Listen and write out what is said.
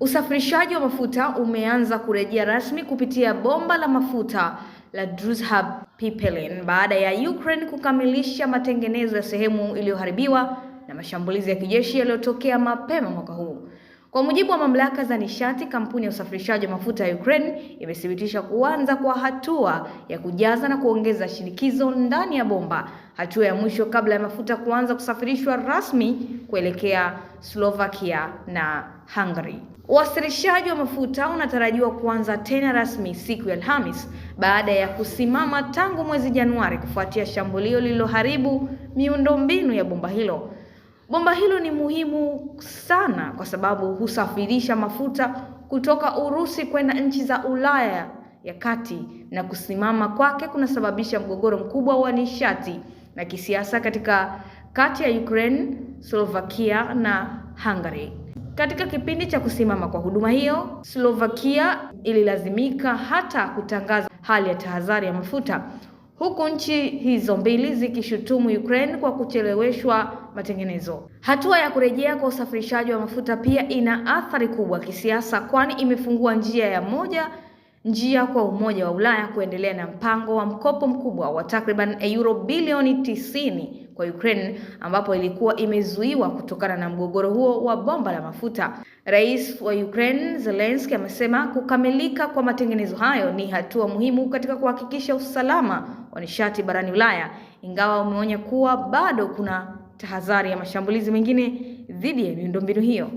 Usafirishaji wa mafuta umeanza kurejea rasmi kupitia bomba la mafuta la Druzhba Pipeline baada ya Ukraine kukamilisha matengenezo ya sehemu iliyoharibiwa na mashambulizi ya kijeshi yaliyotokea mapema mwaka huu. Kwa mujibu wa mamlaka za nishati, kampuni ya usafirishaji wa mafuta ya Ukraine imethibitisha kuanza kwa hatua ya kujaza na kuongeza shinikizo ndani ya bomba, hatua ya mwisho kabla ya mafuta kuanza kusafirishwa rasmi kuelekea Slovakia na Hungary. Uwasilishaji wa mafuta unatarajiwa kuanza tena rasmi siku ya Alhamis baada ya kusimama tangu mwezi Januari kufuatia shambulio lililoharibu miundombinu ya bomba hilo. Bomba hilo ni muhimu sana kwa sababu husafirisha mafuta kutoka Urusi kwenda nchi za Ulaya ya Kati, na kusimama kwake kunasababisha mgogoro mkubwa wa nishati na kisiasa kati ya Ukraine, Slovakia na Hungary. Katika kipindi cha kusimama kwa huduma hiyo, Slovakia ililazimika hata kutangaza hali ya tahadhari ya mafuta, huku nchi hizo mbili zikishutumu Ukraine kwa kucheleweshwa matengenezo. Hatua ya kurejea kwa usafirishaji wa mafuta pia ina athari kubwa kisiasa, kwani imefungua njia kwa Umoja wa Ulaya kuendelea na mpango wa mkopo mkubwa wa takriban euro bilioni 90 kwa Ukraine, ambapo ilikuwa imezuiwa kutokana na mgogoro huo wa bomba la mafuta. Rais wa Ukraine Zelensky amesema kukamilika kwa matengenezo hayo ni hatua muhimu katika kuhakikisha usalama wa nishati barani Ulaya, ingawa umeonya kuwa bado kuna tahadhari ya mashambulizi mengine dhidi ya miundombinu hiyo.